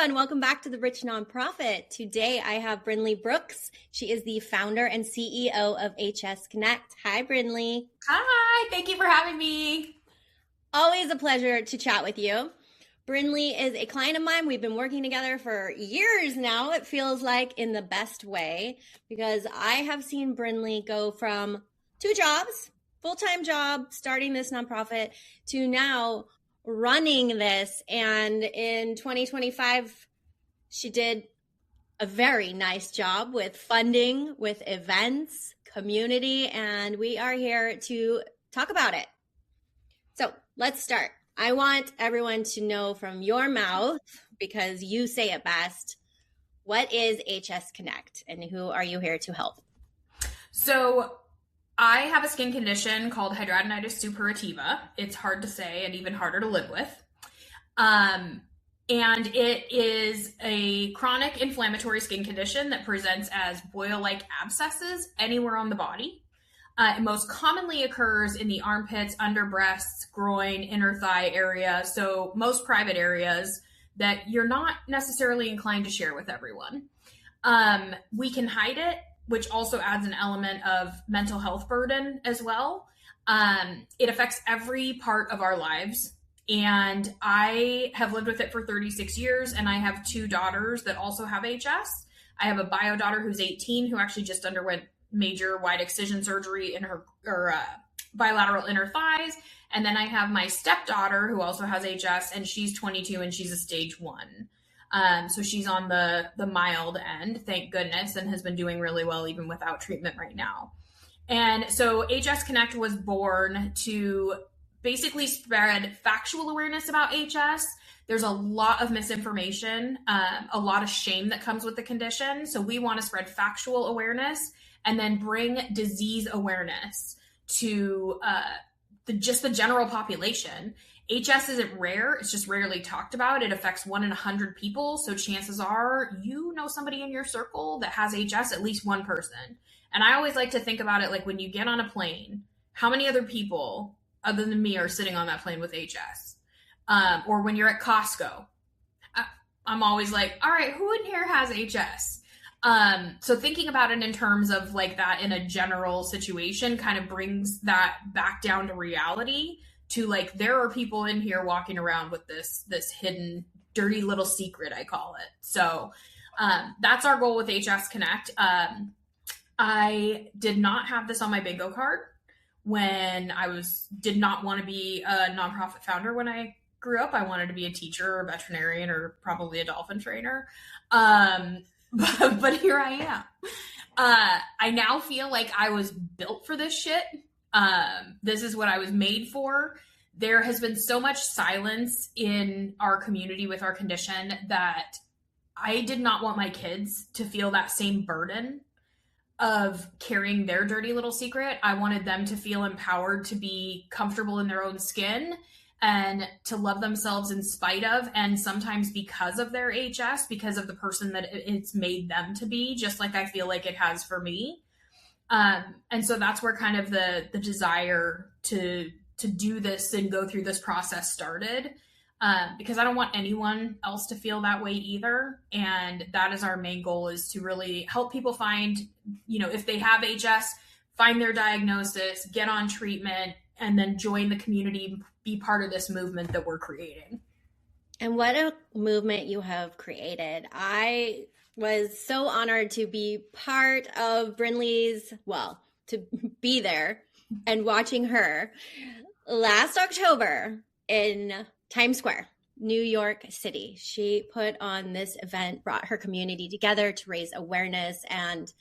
and welcome back to The Rich Nonprofit. Today I have Brindley Brooks. She is the founder and CEO of HS Connect. Hi, Brindley. Hi, thank you for having me. Always a pleasure to chat with you. Brindley is a client of mine. We've been working together for years now, it feels like, in the best way, because I have seen Brindley go from 2 jobs, full-time job, starting this nonprofit, to now running this. And in 2025, she did a very nice job with funding, with events, community, and we are here to talk about it. So let's start. I want everyone to know from your mouth, because you say it best, what is HS Connect and who are you here to help? So I have a skin condition called Hidradenitis Suppurativa. It's hard to say and even harder to live with. And it is a chronic inflammatory skin condition that presents as boil-like abscesses anywhere on the body. It most commonly occurs in the armpits, under breasts, groin, inner thigh area. So most private areas that you're not necessarily inclined to share with everyone. We can hide it, which also adds an element of mental health burden as well. It affects every part of our lives. And I have lived with it for 36 years, and I have 2 daughters that also have HS. I have a bio daughter who's 18 who actually just underwent major wide excision surgery in her bilateral inner thighs. And then I have my stepdaughter who also has HS, and she's 22 and she's a stage 1. So she's on the mild end, thank goodness, and has been doing really well even without treatment right now. And so HS Connect was born to basically spread factual awareness about HS. There's a lot of misinformation, a lot of shame that comes with the condition. So we want to spread factual awareness and then bring disease awareness to just the general population. HS isn't rare. It's just rarely talked about. It affects 1 in 100 people. So chances are you know somebody in your circle that has HS, at least one person. And I always like to think about it like when you get on a plane, how many other people other than me are sitting on that plane with HS? Or when you're at Costco, I'm always like, all right, who in here has HS? So thinking about it in terms of like that in a general situation kind of brings that back down to reality, to like, there are people in here walking around with this hidden, dirty little secret, I call it. So that's our goal with HS Connect. I did not have this on my bingo card when did not want to be a nonprofit founder when I grew up. I wanted to be a teacher or a veterinarian or probably a dolphin trainer. But here I am. I now feel like I was built for this shit. This is what I was made for. There has been so much silence in our community with our condition that I did not want my kids to feel that same burden of carrying their dirty little secret. I wanted them to feel empowered to be comfortable in their own skin and to love themselves in spite of, and sometimes because of their HS, because of the person that it's made them to be, just like I feel like it has for me. And so that's where kind of the desire to do this and go through this process started, because I don't want anyone else to feel that way either. And that is our main goal, is to really help people find, if they have HS, find their diagnosis, get on treatment, and then join the community, be part of this movement that we're creating. And what a movement you have created. I was so honored to be part of Brindley's, to be there and watching her last October in Times Square, New York City. She put on this event, brought her community together to raise awareness, and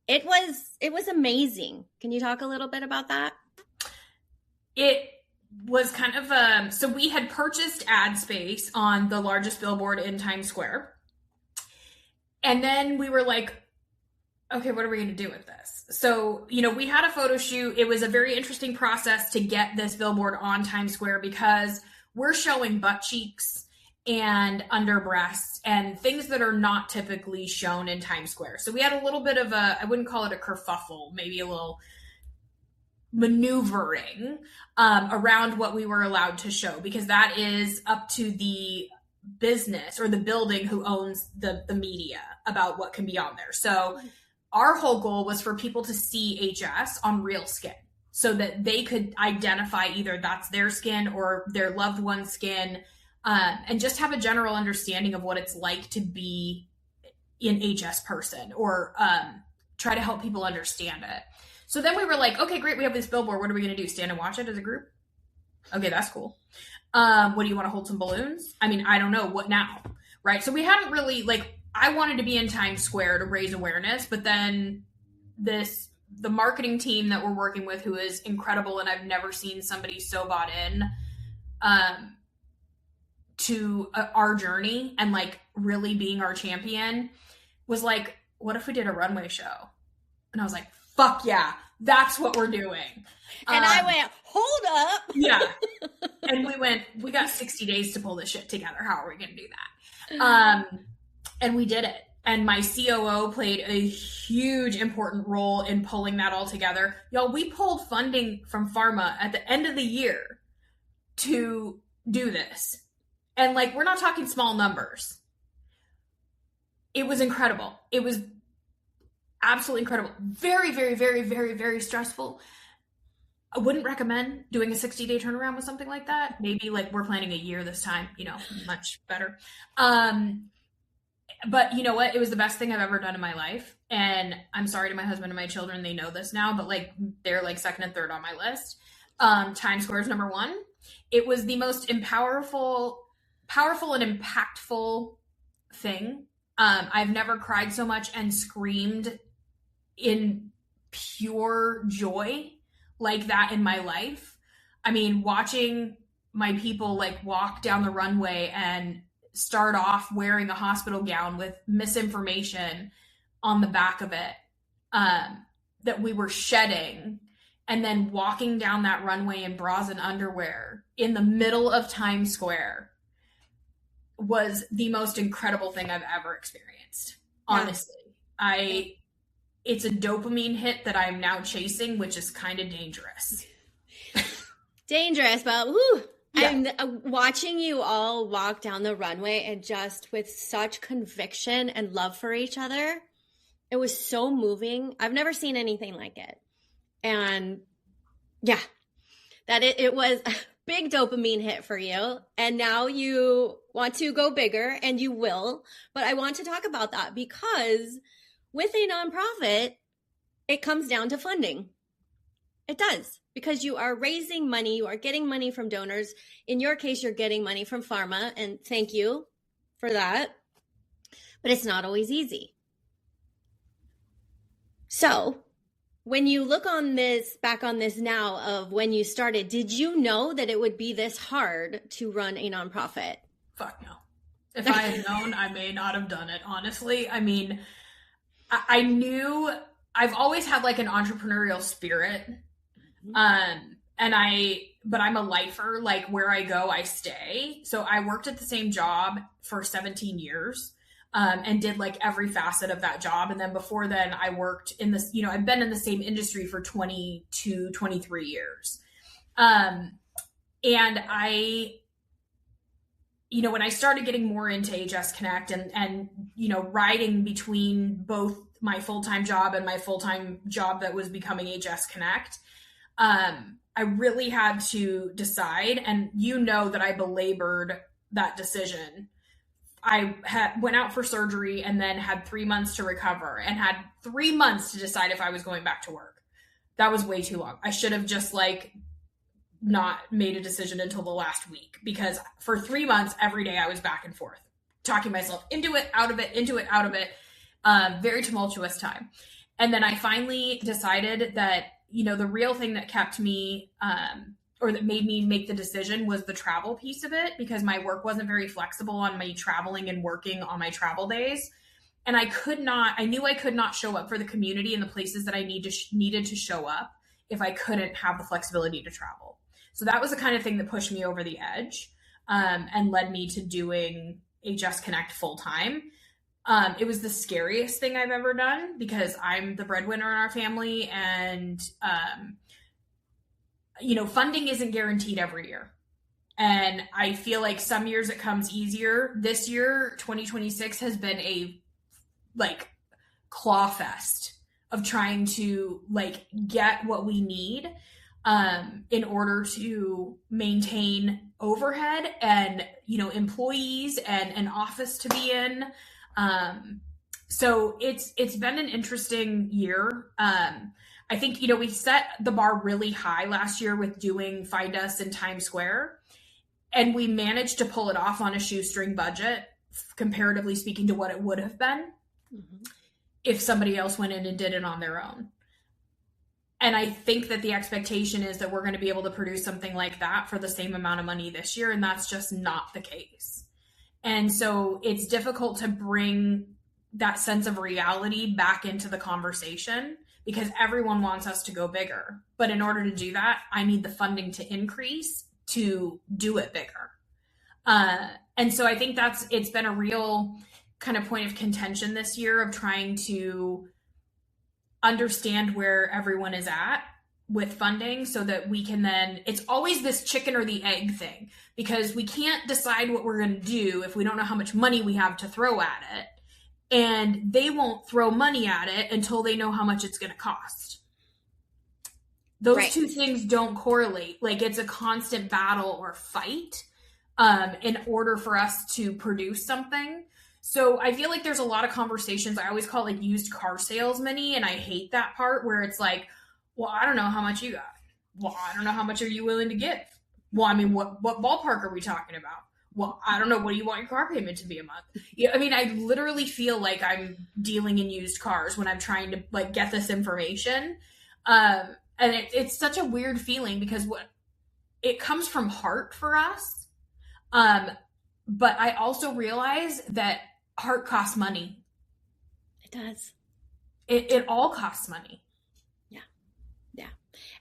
it was amazing. Can you talk a little bit about that? It was kind of so we had purchased ad space on the largest billboard in Times Square. And then we were like, okay, what are we going to do with this? So, we had a photo shoot. It was a very interesting process to get this billboard on Times Square because we're showing butt cheeks and under breasts and things that are not typically shown in Times Square. So we had a little bit of I wouldn't call it a kerfuffle, maybe a little maneuvering around what we were allowed to show, because that is up to the business or the building who owns the media about what can be on there. So our whole goal was for people to see HS on real skin so that they could identify either that's their skin or their loved one's skin, and just have a general understanding of what it's like to be an HS person, or try to help people understand it. So then we were like, okay, great, we have this billboard. What are we going to do? Stand and watch it as a group? Okay, that's cool. What do you want to hold some balloons? I mean, I don't know. What now? Right? So we hadn't really, like, I wanted to be in Times Square to raise awareness, but then the marketing team that we're working with, who is incredible, and I've never seen somebody so bought in to our journey and like really being our champion, was like, what if we did a runway show? And I was like, fuck yeah, that's what we're doing. And I went, hold up. Yeah. And we got 60 days to pull this shit together. How are we going to do that? And we did it. And my COO played a huge, important role in pulling that all together. Y'all, we pulled funding from pharma at the end of the year to do this. And like, we're not talking small numbers. It was incredible. It was absolutely incredible. Very, very, very, very, very stressful. I wouldn't recommend doing a 60-day turnaround with something like that. Maybe like we're planning a year this time, much better. But you know what? It was the best thing I've ever done in my life. And I'm sorry to my husband and my children. They know this now, but like, they're like second and third on my list. Times Square is number one. It was the most powerful and impactful thing. I've never cried so much and screamed in pure joy like that in my life. I mean, watching my people like walk down the runway and start off wearing a hospital gown with misinformation on the back of it, that we were shedding, and then walking down that runway in bras and underwear in the middle of Times Square was the most incredible thing I've ever experienced. Honestly, it's a dopamine hit that I'm now chasing, which is kind of dangerous. Dangerous, but woo. Yeah. I'm watching you all walk down the runway and just with such conviction and love for each other. It was so moving. I've never seen anything like it. And yeah, that it was a big dopamine hit for you. And now you want to go bigger, and you will. But I want to talk about that because with a nonprofit, it comes down to funding. It does, because you are raising money, you are getting money from donors. In your case, you're getting money from pharma, and thank you for that. But it's not always easy. So when you look back on this now of when you started, did you know that it would be this hard to run a nonprofit? Fuck no. If I had known, I may not have done it, honestly. I mean, I knew I've always had like an entrepreneurial spirit. But I'm a lifer, like where I go, I stay. So I worked at the same job for 17 years, and did like every facet of that job. And then before then I worked in this, I've been in the same industry for 22, 23 years. And I, when I started getting more into HS Connect and riding between both my full-time job and my full-time job that was becoming HS Connect, I really had to decide, and that I belabored that decision. I went out for surgery and then had 3 months to recover and had 3 months to decide if I was going back to work. That was way too long. I should have just not made a decision until the last week, because for 3 months, every day I was back and forth, talking myself into it, out of it, into it, out of it. Very tumultuous time. And then I finally decided that, the real thing that kept me, or that made me make the decision, was the travel piece of it, because my work wasn't very flexible on me traveling and working on my travel days. And I knew I could not show up for the community in the places that I needed to show up if I couldn't have the flexibility to travel. So that was the kind of thing that pushed me over the edge, and led me to doing HS Connect full time. It was the scariest thing I've ever done, because I'm the breadwinner in our family, and, funding isn't guaranteed every year. And I feel like some years it comes easier. This year, 2026 has been a like claw fest of trying to like get what we need in order to maintain overhead and, you know, employees and an office to be in. So it's been an interesting year. I think, you know, we set the bar really high last year with doing Find Us in Times Square, and we managed to pull it off on a shoestring budget, comparatively speaking to what it would have been if somebody else went in and did it on their own. And I think that the expectation is that we're going to be able to produce something like that for the same amount of money this year, and that's just not the case. And so it's difficult to bring that sense of reality back into the conversation because everyone wants us to go bigger. But in order to do that, I need the funding to increase to do it bigger. And so I think it's been a real kind of point of contention this year of trying to understand where everyone is at with funding so that we can then, it's always this chicken or the egg thing, because we can't decide what we're going to do if we don't know how much money we have to throw at it. And they won't throw money at it until they know how much it's going to cost. Those two things don't correlate. Like it's a constant battle or fight in order for us to produce something. So I feel like there's a lot of conversations. I always call it like used car salesman-y, and I hate that part where it's like, well, I don't know how much you got. Well, I don't know how much are you willing to give. Well, I mean, what ballpark are we talking about? Well, I don't know. What do you want your car payment to be a month? Yeah, I mean, I literally feel like I'm dealing in used cars when I'm trying to like get this information. And it's such a weird feeling because it comes from heart for us. But I also realize that heart costs money. It does. It all costs money. Yeah.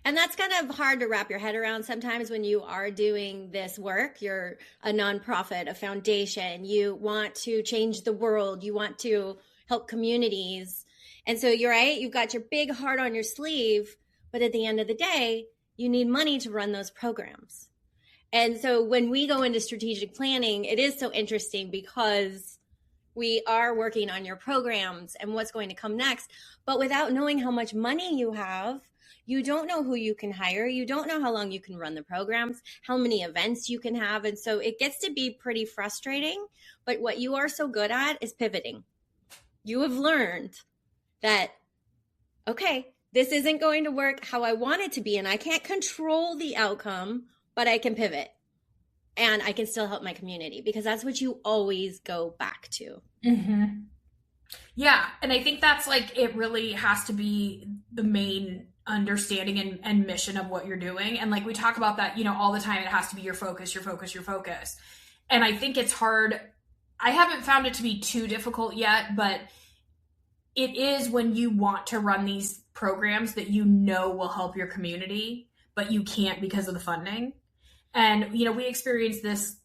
And that's kind of hard to wrap your head around sometimes when you are doing this work. You're a nonprofit, a foundation. You want to change the world. You want to help communities. And so you're right. You've got your big heart on your sleeve. But at the end of the day, you need money to run those programs. And so when we go into strategic planning, it is so interesting because we are working on your programs and what's going to come next. But without knowing how much money you have, you don't know who you can hire. You don't know how long you can run the programs, how many events you can have. And so it gets to be pretty frustrating. But what you are so good at is pivoting. You have learned that, okay, this isn't going to work how I want it to be. And I can't control the outcome, but I can pivot. And I can still help my community because that's what you always go back to. Mm-hmm. Yeah. And I think that's like, it really has to be the main understanding and mission of what you're doing. And like, we talk about that, you know, all the time, it has to be your focus, your focus, your focus. And I think it's hard. I haven't found it to be too difficult yet, but it is when you want to run these programs that you know will help your community, but you can't because of the funding. And, you know, we experienced this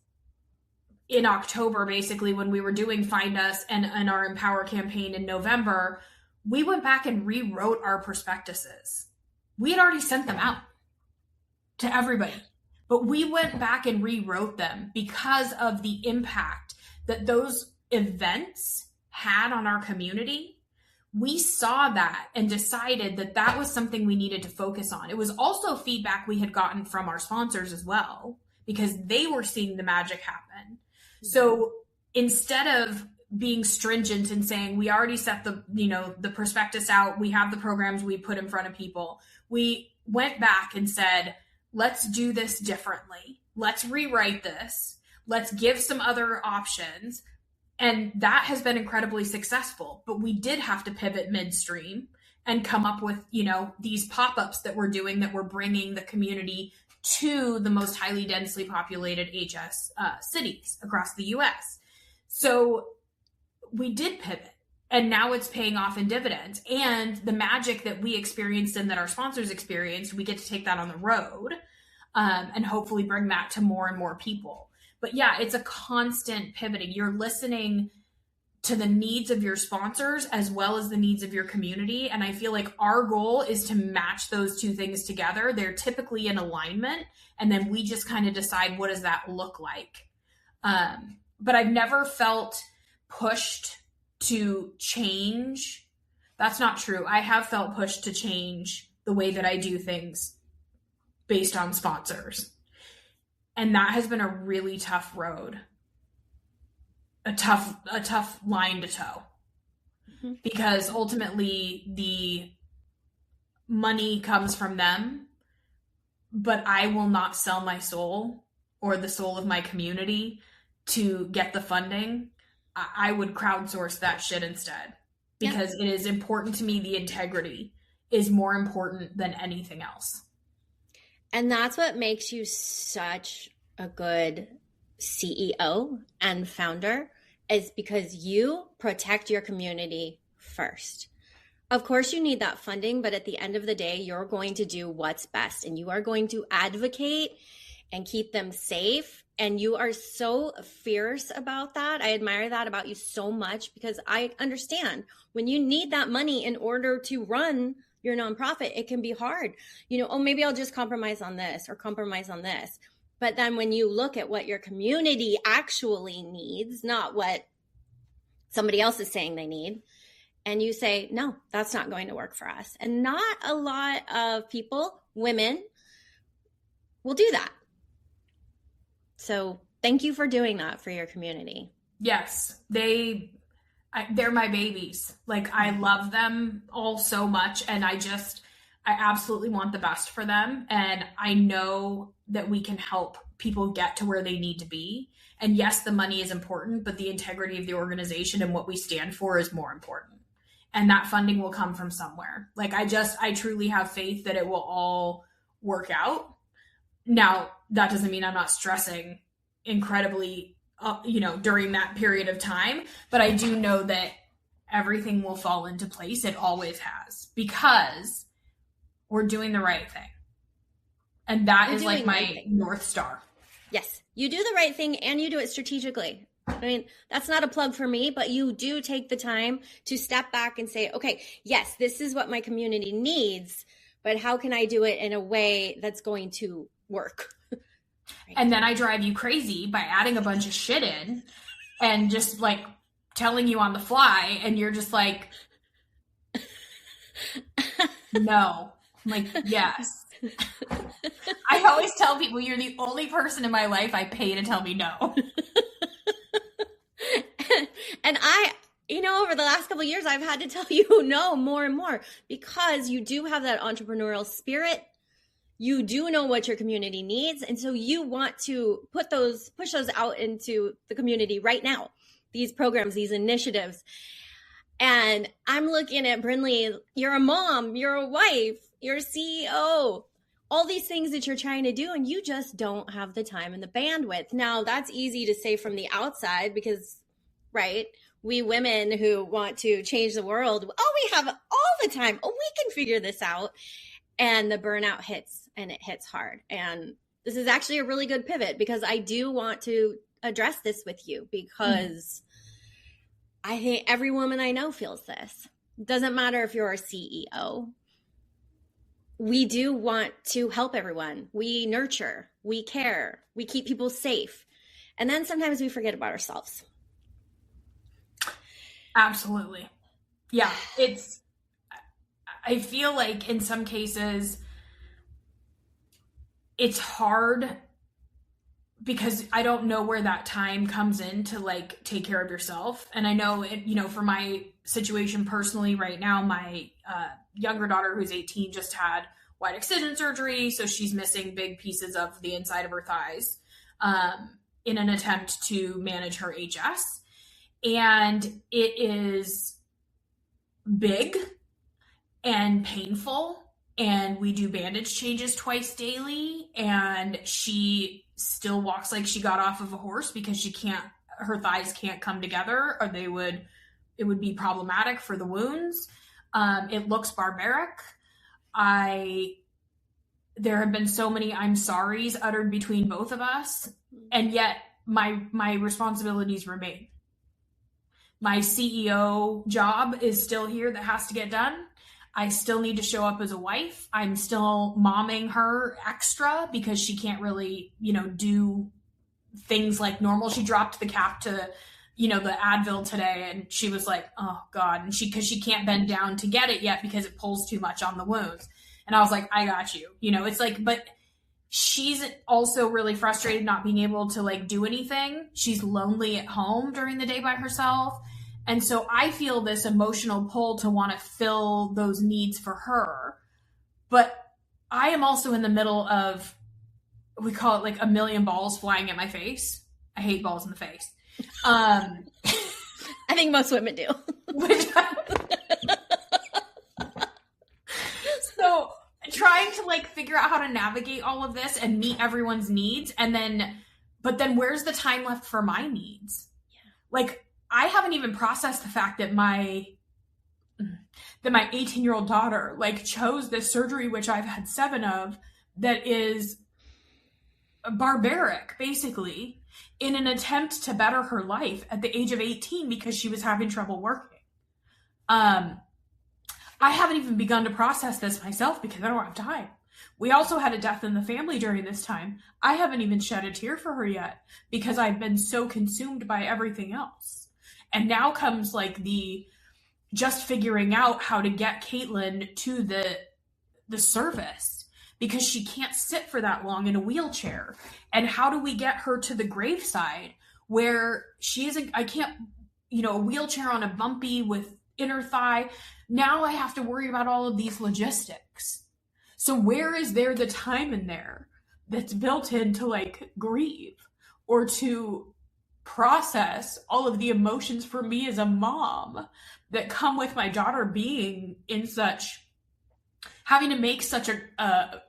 in October, basically, when we were doing Find Us and our Empower campaign in November. We went back and rewrote our prospectuses. We had already sent them out to everybody, but we went back and rewrote them because of the impact that those events had on our community. We saw that and decided that that was something we needed to focus on. It was also feedback we had gotten from our sponsors as well, because they were seeing the magic happen. So instead of being stringent and saying, we already set the prospectus out, we have the programs we put in front of people, we went back and said, let's do this differently. Let's rewrite this. Let's give some other options. And that has been incredibly successful, but we did have to pivot midstream and come up with, you know, these pop-ups that we're doing, that we're bringing the community to the most highly densely populated HS cities across the US. So we did pivot, and now it's paying off in dividends. And the magic that we experienced and that our sponsors experienced, we get to take that on the road and hopefully bring that to more and more people. But yeah, it's a constant pivoting. You're listening to the needs of your sponsors as well as the needs of your community. And I feel like our goal is to match those two things together. They're typically in alignment, and then we just kind of decide, what does that look like? But I've never felt pushed to change. That's not true. I have felt pushed to change the way that I do things based on sponsors. And that has been a really tough road. A tough line to toe, because ultimately the money comes from them, but I will not sell my soul or the soul of my community to get the funding. I would crowdsource that shit instead, because it is important to me. The integrity is more important than anything else. And that's what makes you such a good CEO and founder, is because you protect your community first. Of course, you need that funding, but at the end of the day, you're going to do what's best, and you are going to advocate and keep them safe. And you are so fierce about that. I admire that about you so much, because I understand when you need that money in order to run your nonprofit, it can be hard. Oh, maybe I'll just compromise on this or compromise on this. But then when you look at what your community actually needs, not what somebody else is saying they need, and you say, no, that's not going to work for us. And not a lot of people, women, will do that. So thank you for doing that for your community. Yes, they're my babies. Like, I love them all so much, and I absolutely want the best for them. And I know that we can help people get to where they need to be. And yes, the money is important, but the integrity of the organization and what we stand for is more important. And that funding will come from somewhere. Like, I truly have faith that it will all work out. Now, that doesn't mean I'm not stressing incredibly, during that period of time, but I do know that everything will fall into place. It always has, because we're doing the right thing. And that is like my North Star. Yes. You do the right thing, and you do it strategically. I mean, that's not a plug for me, but you do take the time to step back and say, okay, yes, this is what my community needs, but how can I do it in a way that's going to work? Right. And then I drive you crazy by adding a bunch of shit in and just like telling you on the fly, and you're just like, no. I'm like, yes. I always tell people, you're the only person in my life I pay to tell me no. And over the last couple of years, I've had to tell you no more and more, because you do have that entrepreneurial spirit. You do know what your community needs. And so you want to push those out into the community right now, these programs, these initiatives. And I'm looking at Brindley, you're a mom, you're a wife, you're a CEO, all these things that you're trying to do, and you just don't have the time and the bandwidth. Now, that's easy to say from the outside because, right, we women who want to change the world, we have all the time. We can figure this out. And the burnout hits, and it hits hard. And this is actually a really good pivot, because I do want to address this with you, because I think every woman I know feels this. It doesn't matter if you're a CEO. We do want to help everyone. We nurture, we care, we keep people safe. And then sometimes we forget about ourselves. Absolutely. Yeah, I feel like in some cases it's hard because I don't know where that time comes in to like take care of yourself. And I know for my situation personally right now, my younger daughter, who's 18, just had wide excision surgery. So she's missing big pieces of the inside of her thighs in an attempt to manage her HS. And it is big and painful, and we do bandage changes twice daily, and she still walks like she got off of a horse because her thighs can't come together, or it would be problematic for the wounds. It looks barbaric. There have been so many I'm sorries uttered between both of us, and yet my responsibilities remain. My CEO job is still here that has to get done. I still need to show up as a wife. I'm still momming her extra because she can't really, do things like normal. She dropped the cap to, the Advil today, and she was like, oh God. And because she can't bend down to get it yet because it pulls too much on the wounds. And I was like, I got you. It's like, but she's also really frustrated not being able to like do anything. She's lonely at home during the day by herself. And so I feel this emotional pull to want to fill those needs for her. But I am also in the middle of, we call it like a million balls flying at my face. I hate balls in the face. I think most women do. So trying to like figure out how to navigate all of this and meet everyone's needs. But then where's the time left for my needs? Yeah. Like, I haven't even processed the fact that my 18-year-old daughter like chose this surgery, which I've had 7 of, that is barbaric, basically, in an attempt to better her life at the age of 18 because she was having trouble working. I haven't even begun to process this myself because I don't have time. We also had a death in the family during this time. I haven't even shed a tear for her yet because I've been so consumed by everything else. And now comes like the just figuring out how to get Caitlin to the service because she can't sit for that long in a wheelchair. And how do we get her to the graveside where she isn't, I can't, a wheelchair on a bumpy with inner thigh. Now I have to worry about all of these logistics. So where is there the time in there that's built in to like grieve or to process all of the emotions for me as a mom that come with my daughter being in having to make such a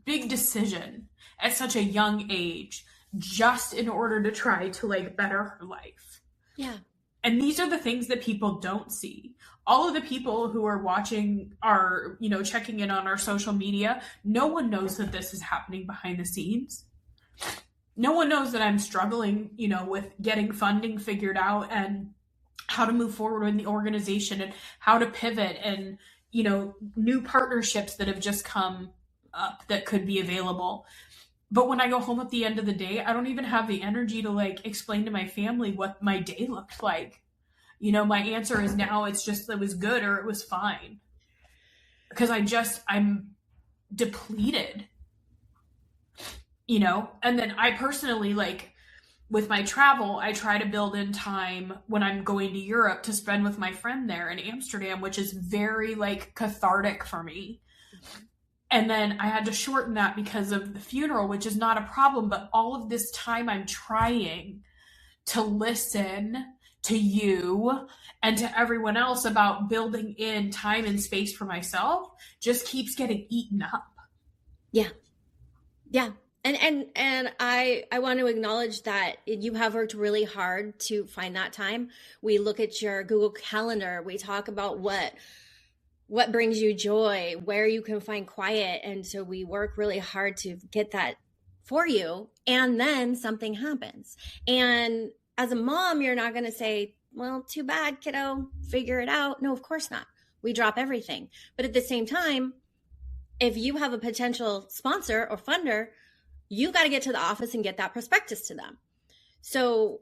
big decision at such a young age just in order to try to like better her life. Yeah. And these are the things that people don't see. All of the people who are watching are, checking in on our social media. No one knows that this is happening behind the scenes. No one knows that I'm struggling, with getting funding figured out and how to move forward in the organization and how to pivot and, new partnerships that have just come up that could be available. But when I go home at the end of the day, I don't even have the energy to like explain to my family what my day looked like. My answer is now it's just, it was good or it was fine. Because I'm depleted. And then I personally, like, with my travel, I try to build in time when I'm going to Europe to spend with my friend there in Amsterdam, which is very, like, cathartic for me. And then I had to shorten that because of the funeral, which is not a problem. But all of this time I'm trying to listen to you and to everyone else about building in time and space for myself just keeps getting eaten up. Yeah. Yeah. And I want to acknowledge that you have worked really hard to find that time. We look at your Google Calendar. We talk about what brings you joy, where you can find quiet. And so we work really hard to get that for you. And then something happens. And as a mom, you're not going to say, well, too bad, kiddo, figure it out. No, of course not. We drop everything. But at the same time, if you have a potential sponsor or funder, you got to get to the office and get that prospectus to them. So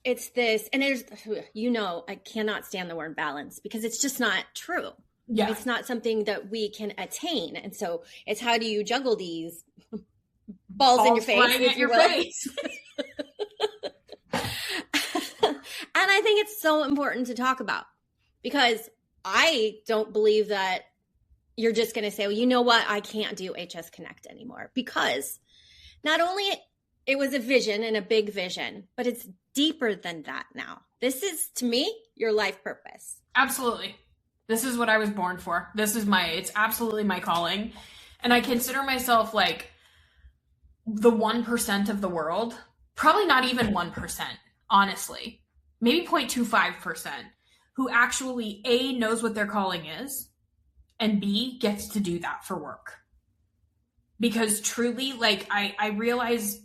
it's this, and there's, I cannot stand the word balance because it's just not true. Yeah. It's not something that we can attain. And so it's how do you juggle these balls in your face? Flying at your face. And I think it's so important to talk about because I don't believe that you're just going to say, well, you know what? I can't do HS Connect anymore because not only it was a vision and a big vision, but it's deeper than that now. This is, to me, your life purpose. Absolutely. This is what I was born for. It's absolutely my calling. And I consider myself like the 1% of the world, probably not even 1%, honestly, maybe 0.25%, who actually A, knows what their calling is, and B, gets to do that for work. Because truly, like, I realize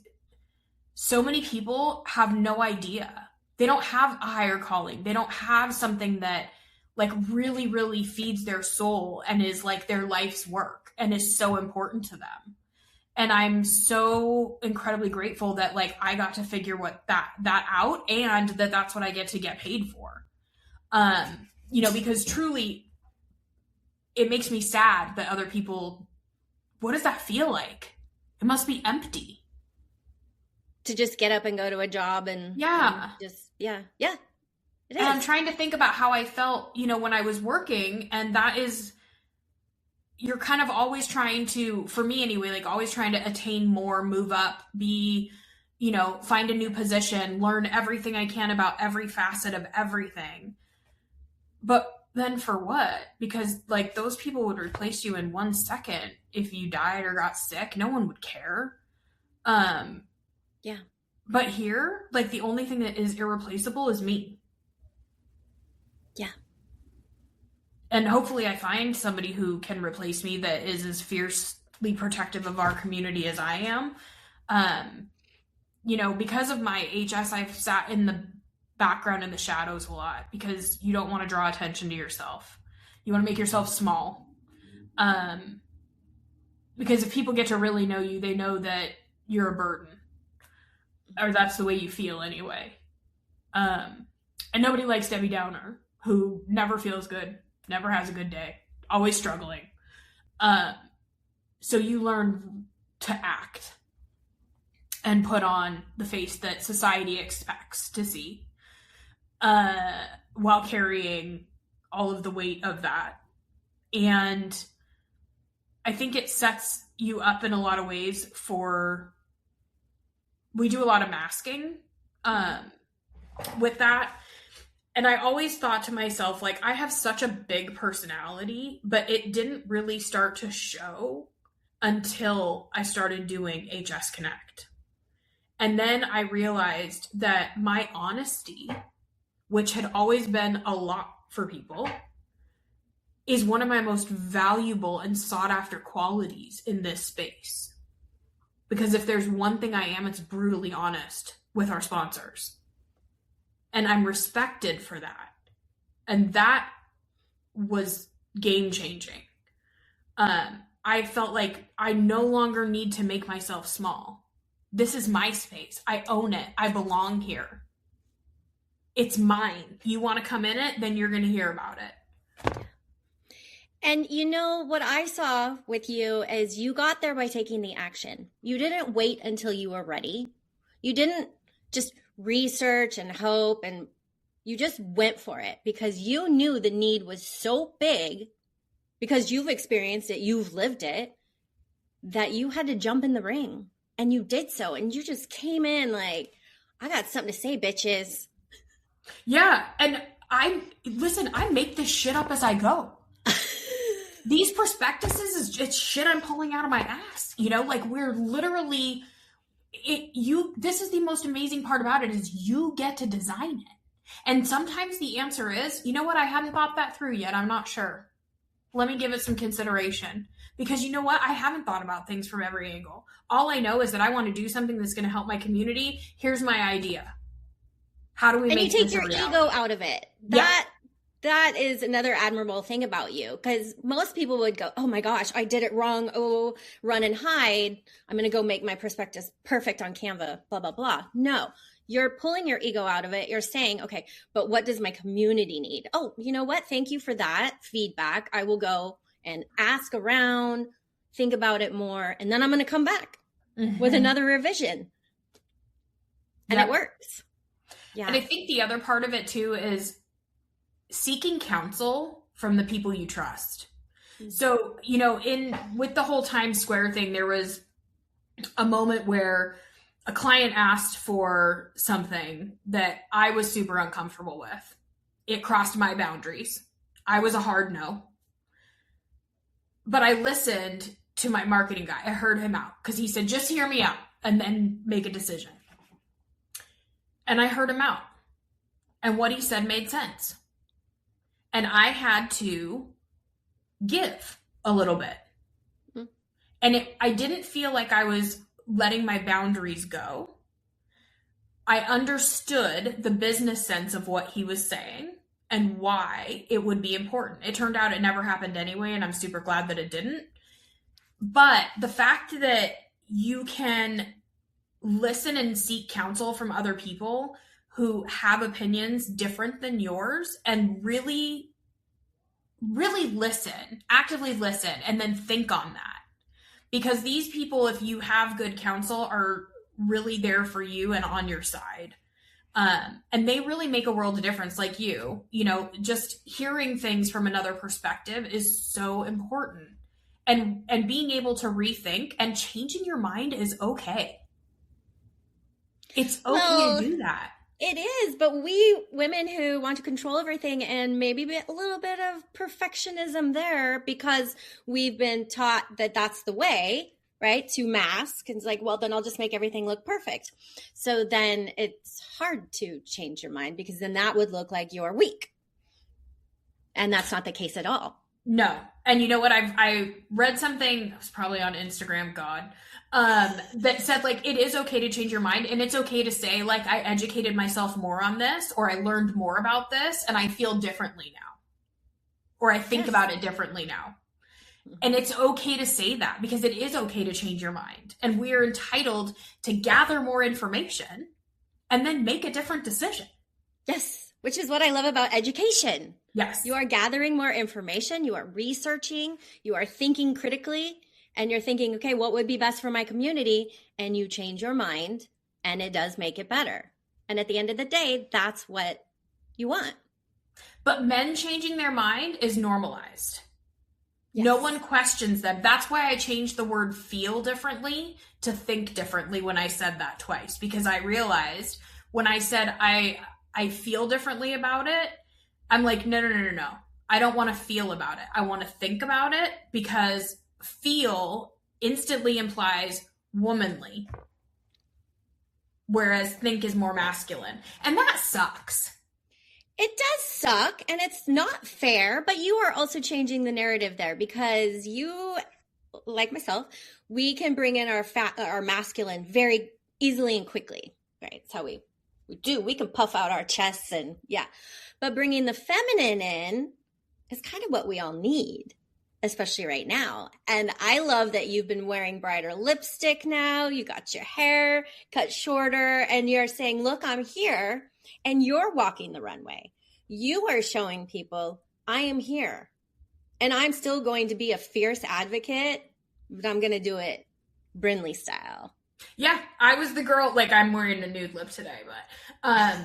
so many people have no idea They don't have a higher calling. They don't have something that like really, really feeds their soul and is like their life's work and is so important to them. And I'm so incredibly grateful that like I got to figure that out, and that's what I get to get paid for. Because truly it makes me sad that other people, what does that feel like? It must be empty. To just get up and go to a job and it is. And I'm trying to think about how I felt, when I was working, and that is, you're kind of always trying to, for me anyway, like always trying to attain more, move up, be, find a new position, learn everything I can about every facet of everything. But then for what? Because like those people would replace you in 1 second. If you died or got sick, no one would care. Yeah. But here, like the only thing that is irreplaceable is me. Yeah. And hopefully I find somebody who can replace me that is as fiercely protective of our community as I am. Because of my HS, I've sat in the background in the shadows a lot because you don't want to draw attention to yourself. You want to make yourself small. Because if people get to really know you, they know that you're a burden. Or that's the way you feel anyway. And nobody likes Debbie Downer, who never feels good, never has a good day, always struggling. So you learn to act and put on the face that society expects to see, while carrying all of the weight of that. And I think it sets you up in a lot of ways we do a lot of masking with that. And I always thought to myself, like, I have such a big personality, but it didn't really start to show until I started doing HS Connect. And then I realized that my honesty, which had always been a lot for people, is one of my most valuable and sought after qualities in this space. Because if there's one thing I am, it's brutally honest with our sponsors. And I'm respected for that. And that was game changing. I felt like I no longer need to make myself small. This is my space. I own it. I belong here. It's mine. You want to come in it, then you're going to hear about it. And what I saw with you is you got there by taking the action. You didn't wait until you were ready. You didn't just research and hope, and you just went for it because you knew the need was so big, because you've experienced it, you've lived it, that you had to jump in the ring, and you did so. And you just came in like, I got something to say, bitches. Yeah. And I make this shit up as I go. These prospectuses it's shit I'm pulling out of my ass. Like we're literally, this is the most amazing part about it is you get to design it. And sometimes the answer is, you know what? I hadn't thought that through yet. I'm not sure. Let me give it some consideration, because you know what? I haven't thought about things from every angle. All I know is that I want to do something that's going to help my community. Here's my idea. How do we make this a reality? And you take your ego out of it. That is another admirable thing about you, because most people would go, oh my gosh, I did it wrong. Oh, run and hide. I'm going to go make my prospectus perfect on Canva, blah, blah, blah. No, you're pulling your ego out of it. You're saying, okay, but what does my community need? Oh, you know what? Thank you for that feedback. I will go and ask around, think about it more, and then I'm going to come back with another revision. And it works. Yeah. And I think the other part of it too is seeking counsel from the people you trust. So, with the whole Times Square thing, there was a moment where a client asked for something that I was super uncomfortable with. It crossed my boundaries. I was a hard no. But I listened to my marketing guy. I heard him out because he said, just hear me out and then make a decision. And I heard him out. And what he said made sense. And I had to give a little bit. Mm-hmm. And I didn't feel like I was letting my boundaries go. I understood the business sense of what he was saying and why it would be important. It turned out it never happened anyway, and I'm super glad that it didn't. But the fact that you can listen and seek counsel from other people who have opinions different than yours and really, really listen, actively listen, and then think on that. Because these people, if you have good counsel, are really there for you and on your side. And they really make a world of difference. Like you know, just hearing things from another perspective is so important. And being able to rethink and changing your mind is okay. It's okay to do that. It is, but we women who want to control everything and maybe a little bit of perfectionism there because we've been taught that that's the way, right? To mask. And it's like, well, then I'll just make everything look perfect. So then it's hard to change your mind because then that would look like you're weak. And that's not the case at all. No. And you know what? I read something, it was probably on Instagram, God, that said, like, it is okay to change your mind. And it's okay to say, like, I educated myself more on this, or I learned more about this, and I feel differently now. Or I think about it differently now. And it's okay to say that because it is okay to change your mind. And we are entitled to gather more information and then make a different decision. Yes, which is what I love about education. Yes. You are gathering more information, you are researching, you are thinking critically, and you're thinking, okay, what would be best for my community? And you change your mind, and it does make it better. And at the end of the day, that's what you want. But men changing their mind is normalized. Yes. No one questions them. That's why I changed the word feel differently to think differently when I said that twice, because I realized when I said I feel differently about it, I'm like, no. I don't want to feel about it. I want to think about it because feel instantly implies womanly, whereas think is more masculine. And that sucks. It does suck, and it's not fair, but you are also changing the narrative there because you, like myself, we can bring in our masculine very easily and quickly, right? It's how we do. We can puff out our chests and yeah. But bringing the feminine in is kind of what we all need, especially right now. And I love that you've been wearing brighter lipstick now. You got your hair cut shorter and you're saying, look, I'm here. And you're walking the runway. You are showing people, I am here. And I'm still going to be a fierce advocate, but I'm going to do it Brindley style. Yeah, I was the girl, like I'm wearing a nude lip today, but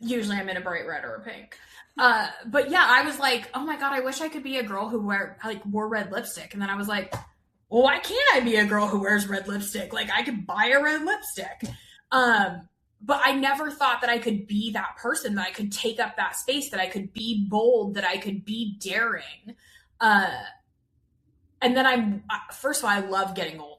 usually I'm in a bright red or a pink. But yeah, I was like, oh my God, I wish I could be a girl who wore red lipstick. And then I was like, well, why can't I be a girl who wears red lipstick? Like I could buy a red lipstick. But I never thought that I could be that person, that I could take up that space, that I could be bold, that I could be daring. And then first of all, I love getting older.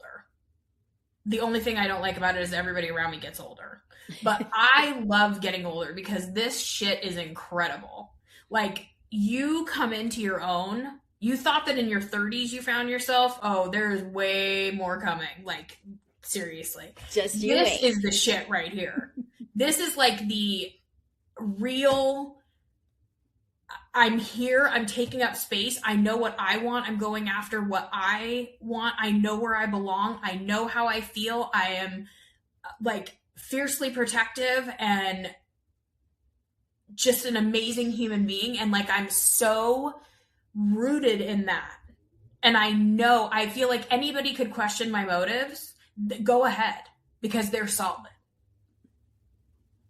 The only thing I don't like about it is everybody around me gets older. But I love getting older because this shit is incredible. Like, you come into your own. You thought that in your 30s you found yourself. Oh, there's way more coming. Like, seriously. Just you This wait. is the shit right here. This is like the real... I'm here. I'm taking up space. I know what I want. I'm going after what I want. I know where I belong. I know how I feel. I am like fiercely protective and just an amazing human being. And like, I'm so rooted in that. And I feel like anybody could question my motives. Go ahead, because they're solid.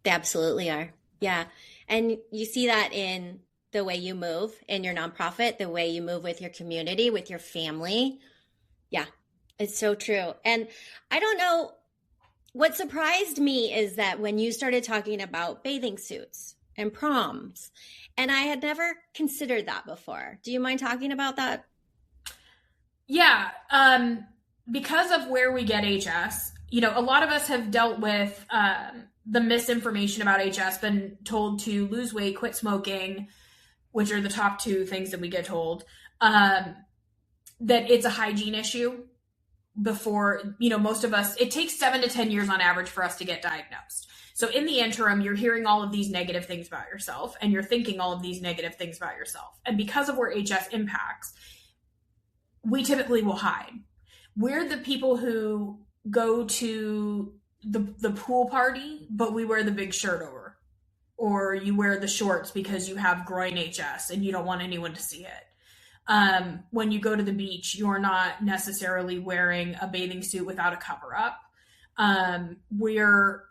They absolutely are. Yeah. And you see that in the way you move in your nonprofit, the way you move with your community, with your family. Yeah, it's so true. And I don't know, what surprised me is that when you started talking about bathing suits and proms, and I had never considered that before. Do you mind talking about that? Yeah. Because of where we get HS, you know, a lot of us have dealt with the misinformation about HS, been told to lose weight, quit smoking, which are the top two things that we get told, that it's a hygiene issue before, you know, most of us, it takes 7 to 10 years on average for us to get diagnosed. So in the interim, you're hearing all of these negative things about yourself, and you're thinking all of these negative things about yourself. And because of where HS impacts, we typically will hide. We're the people who go to the pool party, but we wear the big shirt over. Or you wear the shorts because you have groin HS and you don't want anyone to see it. When you go to the beach, you're not necessarily wearing a bathing suit without a cover up. We're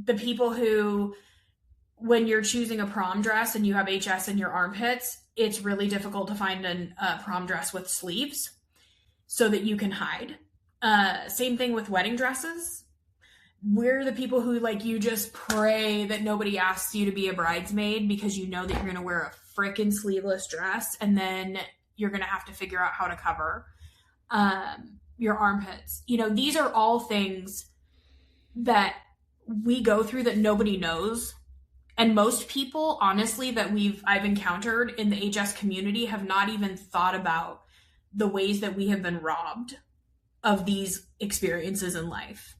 the people who, when you're choosing a prom dress and you have HS in your armpits, it's really difficult to find a prom dress with sleeves so that you can hide. Same thing with wedding dresses. We're the people who, like, you just pray that nobody asks you to be a bridesmaid because you know that you're going to wear a frickin' sleeveless dress, and then you're going to have to figure out how to cover your armpits. You know, these are all things that we go through that nobody knows. And most people, honestly, that I've encountered in the HS community have not even thought about the ways that we have been robbed of these experiences in life.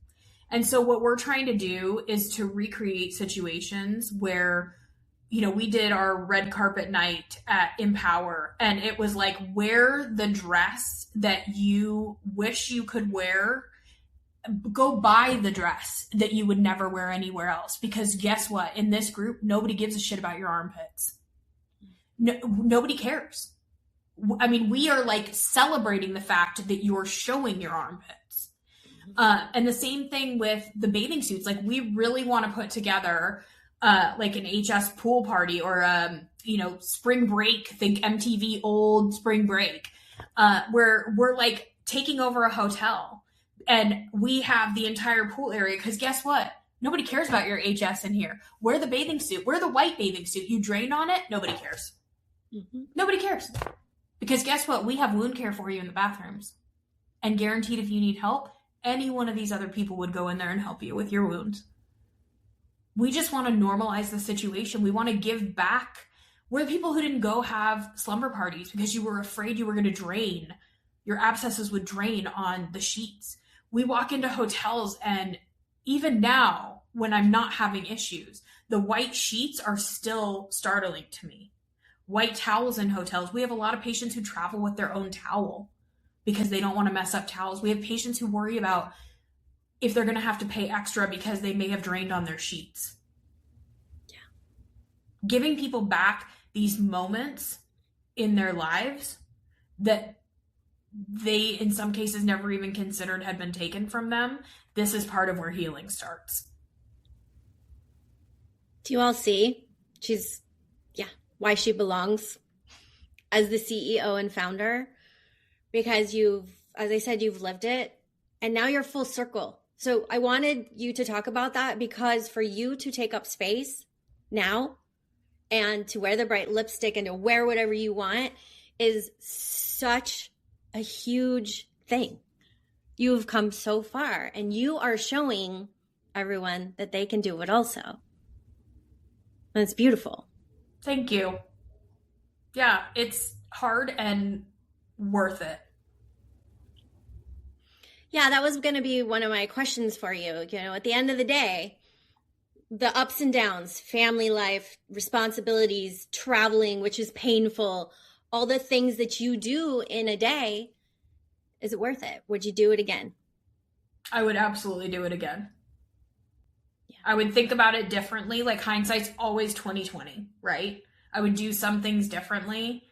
And so what we're trying to do is to recreate situations where, you know, we did our red carpet night at Empower, and it was like, wear the dress that you wish you could wear. Go buy the dress that you would never wear anywhere else. Because guess what? In this group, nobody gives a shit about your armpits. No, nobody cares. I mean, we are like celebrating the fact that you're showing your armpits. And the same thing with the bathing suits. Like, we really want to put together like an HS pool party or, you know, spring break, think MTV old spring break, where we're like taking over a hotel and we have the entire pool area. Because guess what? Nobody cares about your HS in here. Wear the bathing suit. Wear the white bathing suit. You drain on it. Nobody cares. Mm-hmm. Nobody cares. Because guess what? We have wound care for you in the bathrooms. And guaranteed, if you need help, any one of these other people would go in there and help you with your wounds. We just want to normalize the situation. We want to give back. We're the people who didn't go have slumber parties because you were afraid you were going to drain. Your abscesses would drain on the sheets. We walk into hotels, and even now, when I'm not having issues, the white sheets are still startling to me. White towels in hotels. We have a lot of patients who travel with their own towel because they don't want to mess up towels. We have patients who worry about if they're going to have to pay extra because they may have drained on their sheets. Yeah. Giving people back these moments in their lives that they, in some cases, never even considered had been taken from them. This is part of where healing starts. Do you all see? Why she belongs as the CEO and founder, because as I said, you've lived it, and now you're full circle. So I wanted you to talk about that, because for you to take up space now and to wear the bright lipstick and to wear whatever you want is such a huge thing. You've come so far, and you are showing everyone that they can do it also. And it's beautiful. Thank you. Yeah, it's hard and worth it. Yeah, that was going to be one of my questions for you. You know, at the end of the day, the ups and downs, family life, responsibilities, traveling, which is painful, all the things that you do in a day, is it worth it? Would you do it again? I would absolutely do it again. I would think about it differently. Like, hindsight's always 20/20, right? I would do some things differently.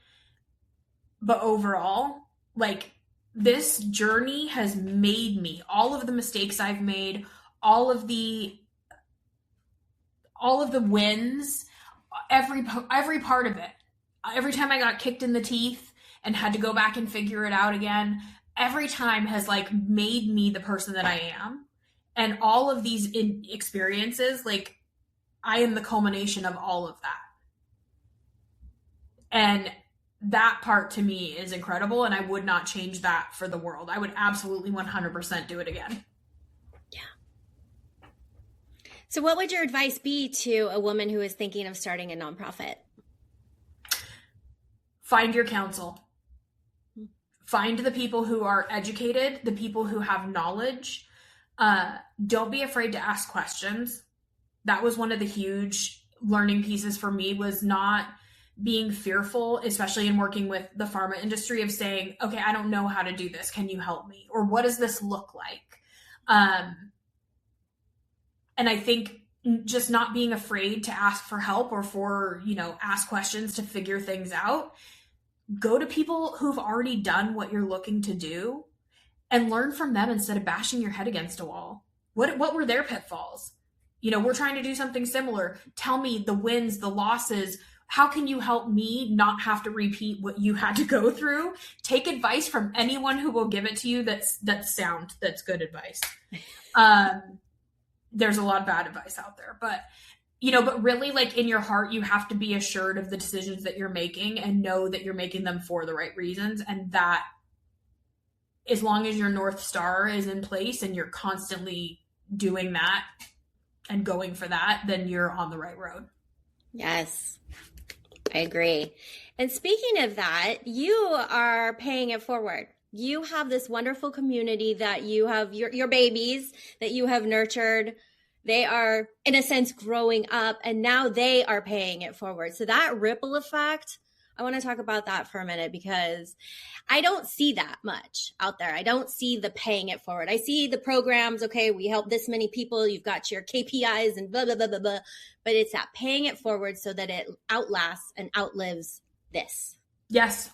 But overall, like, this journey has made me, all of the mistakes I've made, all of the wins, every part of it. Every time I got kicked in the teeth and had to go back and figure it out again, every time has like made me the person that I am. And all of these experiences, like, I am the culmination of all of that. And that part to me is incredible, and I would not change that for the world. I would absolutely 100% do it again. Yeah. So what would your advice be to a woman who is thinking of starting a nonprofit? Find your counsel. Find the people who are educated, the people who have knowledge. Don't be afraid to ask questions. That was one of the huge learning pieces for me, was not being fearful, especially in working with the pharma industry, of saying, okay, I don't know how to do this. Can you help me? Or what does this look like? And I think just not being afraid to ask for help or for, ask questions to figure things out. Go to people who've already done what you're looking to do and learn from them instead of bashing your head against a wall. What were their pitfalls? We're trying to do something similar. Tell me the wins, the losses. How can you help me not have to repeat what you had to go through? Take advice from anyone who will give it to you that's sound, that's good advice. There's a lot of bad advice out there, but really, like, in your heart, you have to be assured of the decisions that you're making and know that you're making them for the right reasons. And that as long as your North Star is in place and you're constantly doing that and going for that, then you're on the right road. Yes, I agree. And speaking of that, you are paying it forward. You have this wonderful community that you have, your babies that you have nurtured. They are, in a sense, growing up, and now they are paying it forward. So that ripple effect, I want to talk about that for a minute, because I don't see that much out there. I don't see the paying it forward. I see the programs, okay, we help this many people, you've got your KPIs and blah, blah, blah, blah, blah. But it's that paying it forward so that it outlasts and outlives this. Yes.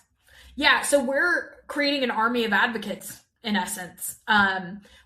Yeah. So we're creating an army of advocates, in essence.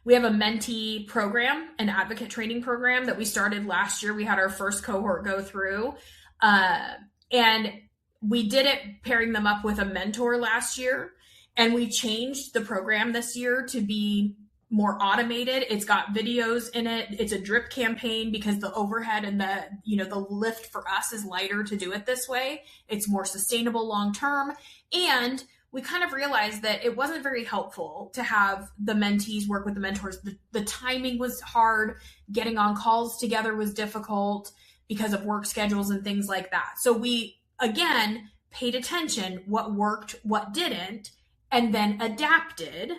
We have a mentee program, an advocate training program that we started last year. We had our first cohort go through, and we did it pairing them up with a mentor last year. And we changed the program this year to be more automated. It's got videos in it. It's a drip campaign because the overhead and the lift for us is lighter to do it this way. It's more sustainable long-term. And we kind of realized that it wasn't very helpful to have the mentees work with the mentors. The timing was hard. Getting on calls together was difficult because of work schedules and things like that. So we, again, paid attention, what worked, what didn't, and then adapted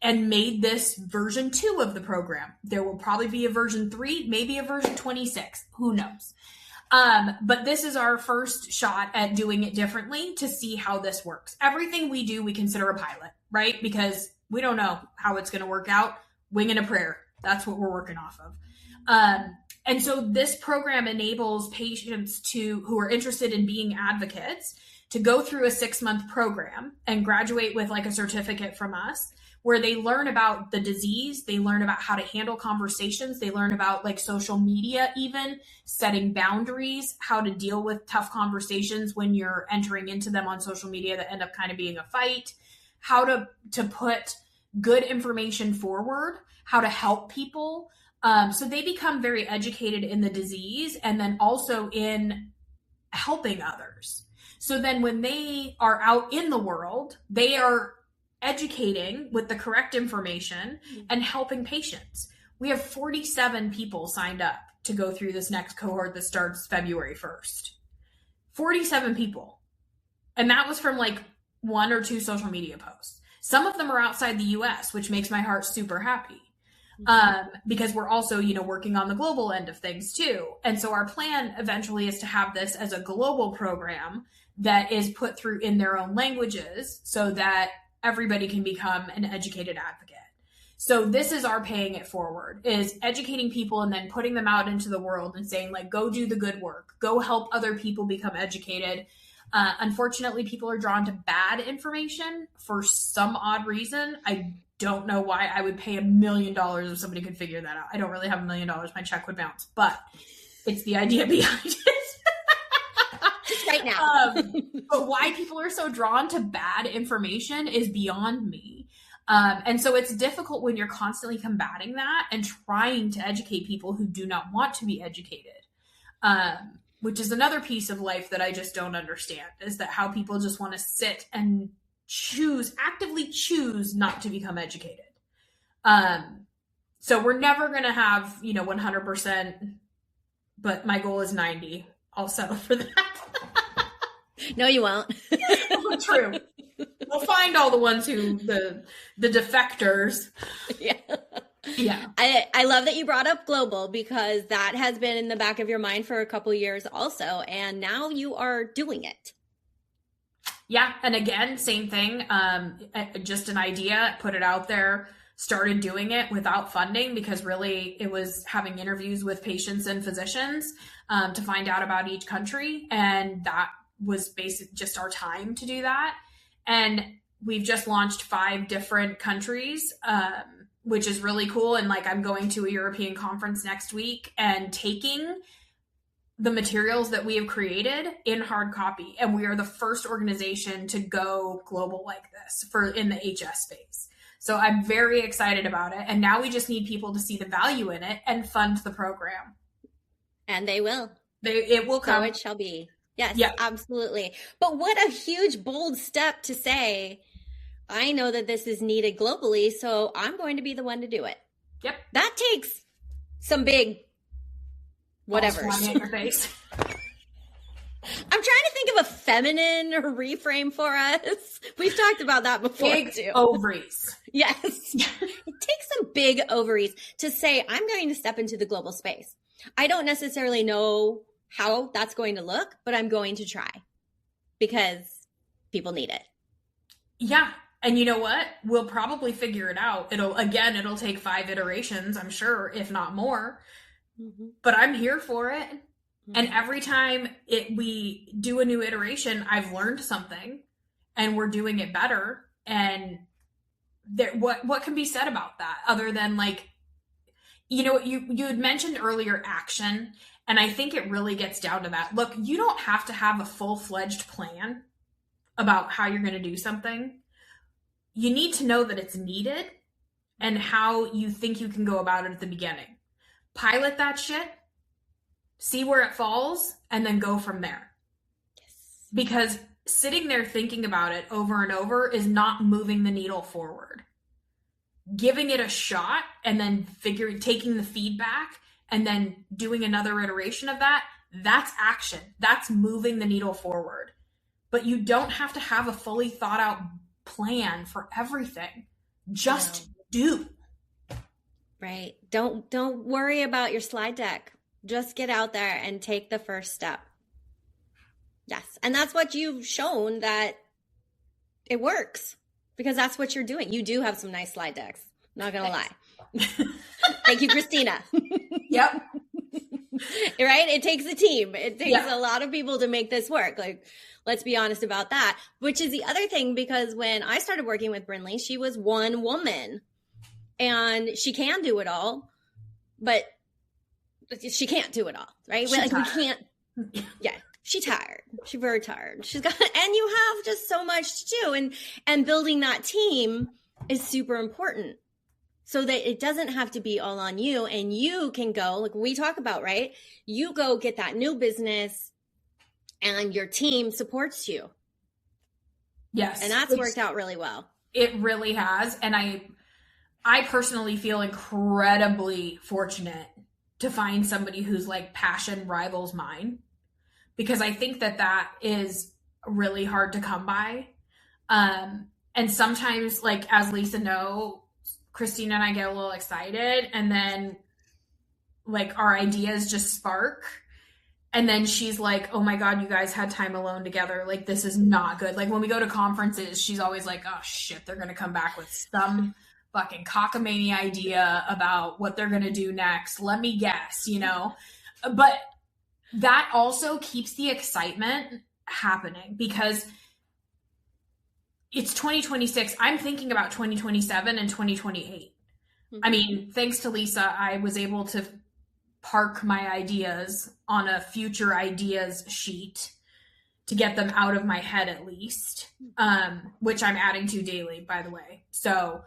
and made this version 2 of the program. There will probably be a version 3, maybe a version 26. Who knows? But this is our first shot at doing it differently to see how this works. Everything we do, we consider a pilot, right? Because we don't know how it's going to work out. Wing and a prayer. That's what we're working off of. And so this program enables patients who are interested in being advocates to go through a 6-month program and graduate with like a certificate from us, where they learn about the disease, they learn about how to handle conversations, they learn about like social media, even setting boundaries, how to deal with tough conversations when you're entering into them on social media that end up kind of being a fight, how to put good information forward, how to help people. So they become very educated in the disease and then also in helping others. So then when they are out in the world, they are educating with the correct information and helping patients. We have 47 people signed up to go through this next cohort that starts February 1st. 47 people. And that was from like 1 or 2 social media posts. Some of them are outside the US, which makes my heart super happy. Because we're also, working on the global end of things too. And so our plan eventually is to have this as a global program that is put through in their own languages so that everybody can become an educated advocate. So this is our paying it forward, is educating people and then putting them out into the world and saying, like, go do the good work, go help other people become educated. Unfortunately, people are drawn to bad information for some odd reason. I don't know why. I would pay $1 million if somebody could figure that out. I don't really have $1 million. My check would bounce, but it's the idea behind it. Just right now. But why people are so drawn to bad information is beyond me. And so it's difficult when you're constantly combating that and trying to educate people who do not want to be educated. Which is another piece of life that I just don't understand, is that how people just want to sit and actively choose not to become educated. So we're never going to have, 100%, but my goal is 90. I'll settle for that. No, you won't. True. We'll find all the ones the defectors. Yeah. Yeah. I love that you brought up global, because that has been in the back of your mind for a couple years also, and now you are doing it. Yeah. And again, same thing. Just an idea, put it out there, started doing it without funding, because really it was having interviews with patients and physicians to find out about each country. And that was basically just our time to do that. And we've just launched 5 different countries, which is really cool. And like, I'm going to a European conference next week and taking the materials that we have created in hard copy. And we are the first organization to go global like this in the HS space. So I'm very excited about it. And now we just need people to see the value in it and fund the program. And they will. It will come. So it shall be. Yes, yeah. Absolutely. But what a huge, bold step to say, I know that this is needed globally, so I'm going to be the one to do it. Yep. That takes some big whatever. In your face. I'm trying to think of a feminine reframe for us. We've talked about that before big too. Ovaries. Yes. It takes some big ovaries to say, I'm going to step into the global space. I don't necessarily know how that's going to look, but I'm going to try because people need it. Yeah. And you know what? We'll probably figure it out. It'll take 5 iterations, I'm sure, if not more. Mm-hmm. But I'm here for it. Mm-hmm. And every time we do a new iteration, I've learned something and we're doing it better. And what can be said about that other than like, you had mentioned earlier action. And I think it really gets down to that. Look, you don't have to have a full-fledged plan about how you're going to do something. You need to know that it's needed and how you think you can go about it at the beginning. Pilot that shit, see where it falls, and then go from there. Yes. Because sitting there thinking about it over and over is not moving the needle forward. Giving it a shot and then taking the feedback and then doing another iteration of that, that's action. That's moving the needle forward. But you don't have to have a fully thought out plan for everything. Just do. Right. Don't worry about your slide deck. Just get out there and take the first step. Yes. And that's what you've shown, that it works, because that's what you're doing. You do have some nice slide decks. Not going to lie. Thank you, Christina. Yep. Right? It takes a team. It takes a lot of people to make this work. Like, let's be honest about that, which is the other thing, because when I started working with Brindley, she was one woman and she can do it all, but she can't do it all, right? We can't. Yeah. She's tired. She's very tired. And you have just so much to do, and building that team is super important, so that it doesn't have to be all on you, and you can go, like we talk about, right? You go get that new business and your team supports you. Yes. And that's worked out really well. It really has. And I personally feel incredibly fortunate to find somebody whose like passion rivals mine, because I think that is really hard to come by. And sometimes, like, as Lisa knows, Christina and I get a little excited, and then like our ideas just spark. And then she's like, oh my God, you guys had time alone together. Like, this is not good. Like, when we go to conferences, she's always like, oh shit, they're going to come back with some fucking cockamamie idea about what they're going to do next. Let me guess, but that also keeps the excitement happening, because it's 2026. I'm thinking about 2027 and 2028. Mm-hmm. I mean, thanks to Lisa, I was able to park my ideas on a future ideas sheet to get them out of my head at least, which I'm adding to daily, by the way. So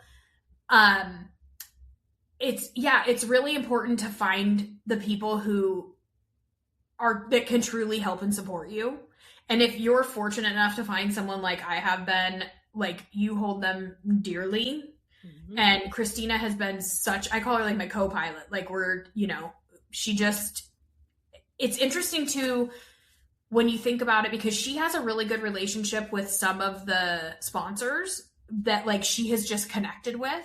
it's really important to find the people that can truly help and support you. And if you're fortunate enough to find someone like I have been, like, you hold them dearly. Mm-hmm. And Christina has been I call her like my co-pilot. Like, it's interesting too when you think about it, because she has a really good relationship with some of the sponsors that like she has just connected with.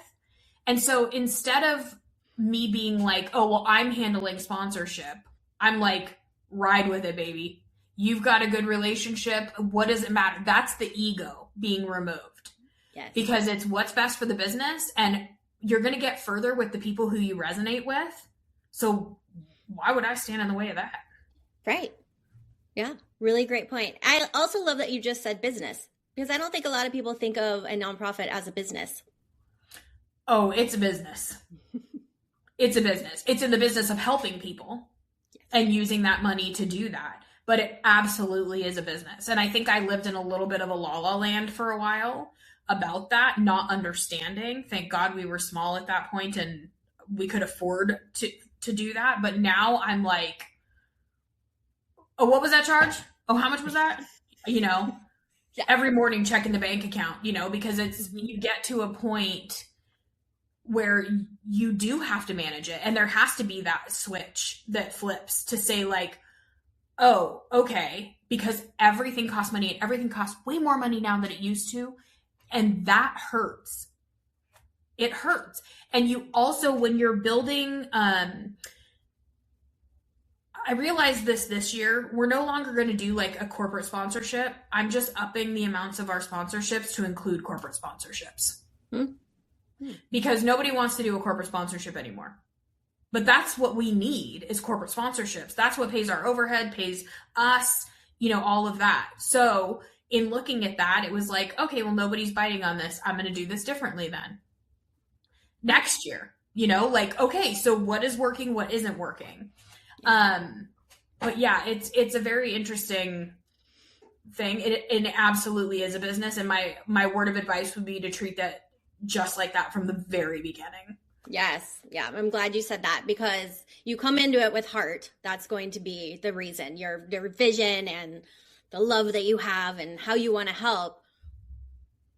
And so instead of me being like, oh, well, I'm handling sponsorship, I'm like, ride with it, baby. You've got a good relationship. What does it matter? That's the ego being removed. Yes. Because it's what's best for the business, and you're going to get further with the people who you resonate with. So why would I stand in the way of that? Right. Yeah. Really great point. I also love that you just said business, because I don't think a lot of people think of a nonprofit as a business. Oh, it's a business. It's a business. It's in the business of helping people and using that money to do that. But it absolutely is a business. And I think I lived in a little bit of a la-la land for a while about that, not understanding. Thank God we were small at that point and we could afford to do that. But now I'm like, oh, what was that charge? Oh, how much was that? You know, every morning checking the bank account, you know, because it's, you get to a point where you do have to manage it. And there has to be that switch that flips to say like, oh, okay, because everything costs money and everything costs way more money now than it used to. And that hurts. It hurts. And you also, when you're building, I realized this year, we're no longer going to do like a corporate sponsorship. I'm just upping the amounts of our sponsorships to include corporate sponsorships. Because nobody wants to do a corporate sponsorship anymore. But that's what we need is corporate sponsorships. That's what pays our overhead, pays us, you know, all of that. So in looking at that, it was like, okay, well, nobody's biting on this. I'm going to do this differently then. Next year, you know, like, okay, so what is working? What isn't working? But yeah, it's a very interesting thing. It absolutely is a business. And my word of advice would be to treat that just like that from the very beginning. Yes. Yeah. I'm glad you said that, because you come into it with heart. That's going to be the reason, your vision and the love that you have and how you want to help.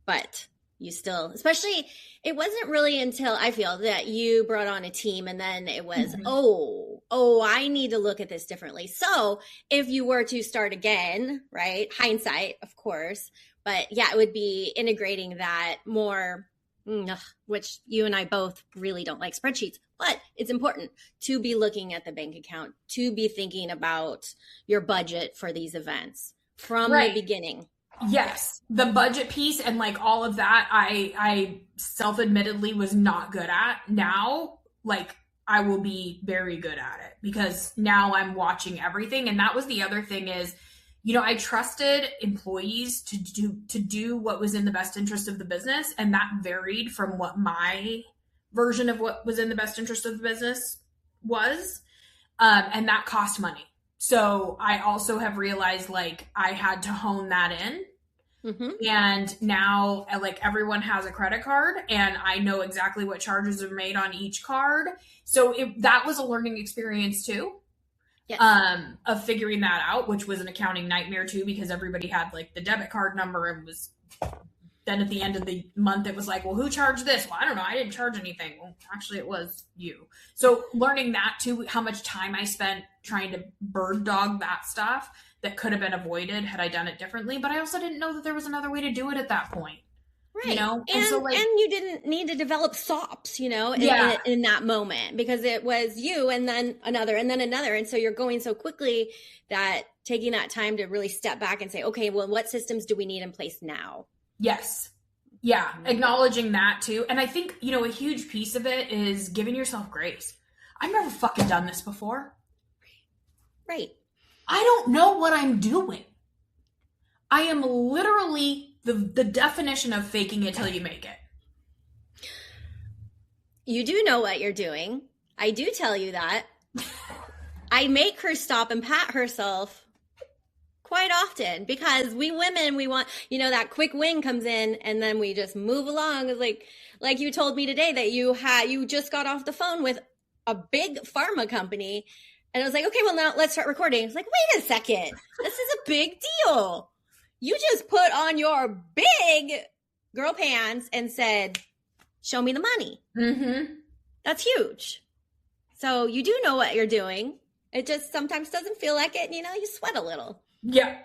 But you still, especially, it wasn't really until I feel that you brought on a team and then it was, oh, I need to look at this differently. So if you were to start again, right? Hindsight, of course. But yeah, it would be integrating that more, which you and I both really don't like spreadsheets, but it's important to be looking at the bank account, to be thinking about your budget for these events from the beginning. Yes. The budget piece and like all of that, I self-admittedly was not good at. Now, like I will be very good at it because now I'm watching everything. And that was the other thing is, you know, I trusted employees to do what was in the best interest of the business. And that varied from what my version of what was in the best interest of the business was. And that cost money. So I also have realized like I had to hone that in. And now like everyone has a credit card and I know exactly what charges are made on each card. So that was a learning experience too. Yes. Of figuring that out, which was an accounting nightmare too, because everybody had like the debit card number and was then at the end of the month, it was like, well, who charged this? Well, I don't know. I didn't charge anything. Well, actually it was you. So learning that too, how much time I spent trying to bird dog that stuff that could have been avoided had I done it differently. But I also didn't know that there was another way to do it at that point. Right. You know? And so like, and you didn't need to develop SOPs, you know, in that moment, because it was you and then another and then another. And so you're going so quickly that taking that time to really step back and say, okay, well, what systems do we need in place now? Yes. Yeah. Acknowledging that too. And I think, you know, a huge piece of it is giving yourself grace. I've never fucking done this before. Right. I don't know what I'm doing. I am literally the definition of faking it till you make it. You do know what you're doing. I do tell you that. I make her stop and pat herself quite often because we women, we want, you know, that quick win comes in and then we just move along. It's like you told me today that you just got off the phone with a big pharma company. And I was like, okay, well now let's start recording. It's like, wait a second. This is a big deal. You just put on your big girl pants and said, show me the money. That's huge. So you do know what you're doing. It just sometimes doesn't feel like it. You know, you sweat a little. Yeah.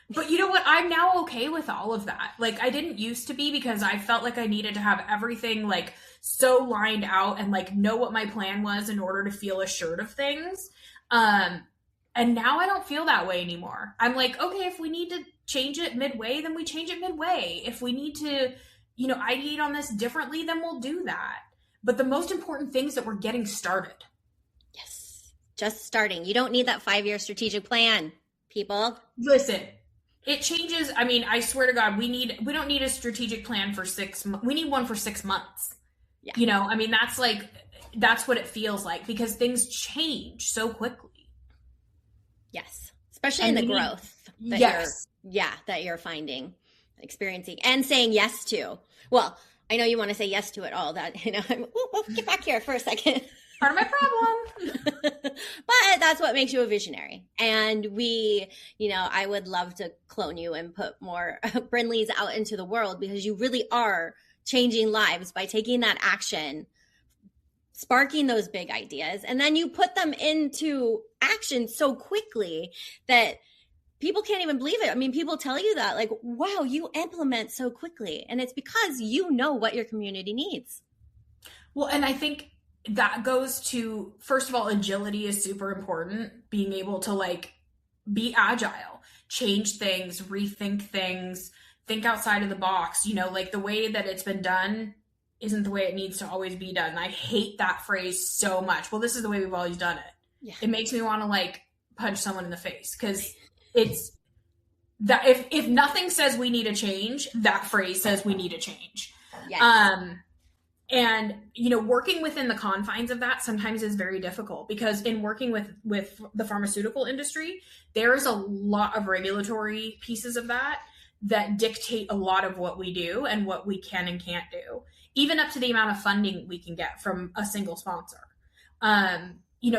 But you know what? I'm now okay with all of that. Like, I didn't used to be, because I felt like I needed to have everything like so lined out and like know what my plan was in order to feel assured of things. And now I don't feel that way anymore. I'm like, okay, if we need to change it midway, then we change it midway. If we need to, ideate on this differently, then we'll do that. But the most important thing is that we're getting started. Yes. Just starting. You don't need that 5-year strategic plan, people. Listen, it changes. I mean, I swear to God, we don't need a strategic plan for 6 months. We need one for 6 months. Yeah. I mean, that's what it feels like, because things change so quickly. Yes. Especially in the growth that you're finding, experiencing, and saying yes to. Well, I know you want to say yes to it all. That, get back here for a second. Part of my problem. But that's what makes you a visionary. And I would love to clone you and put more Brindleys out into the world, because you really are changing lives by taking that action, sparking those big ideas, and then you put them into action so quickly that people can't even believe it. I mean, people tell you that, like, wow, you implement so quickly. And it's because you know what your community needs. Well, and I think that goes to, first of all, agility is super important. Being able to like be agile, change things, rethink things, think outside of the box. Like, the way that it's been done isn't the way it needs to always be done. I hate that phrase so much. Well, this is the way we've always done it. Yeah. It makes me want to like punch someone in the face, because it's that if nothing says we need a change, that phrase says we need a change. Yes. And working within the confines of that sometimes is very difficult, because in working with the pharmaceutical industry, there is a lot of regulatory pieces of that dictate a lot of what we do and what we can and can't do, even up to the amount of funding we can get from a single sponsor.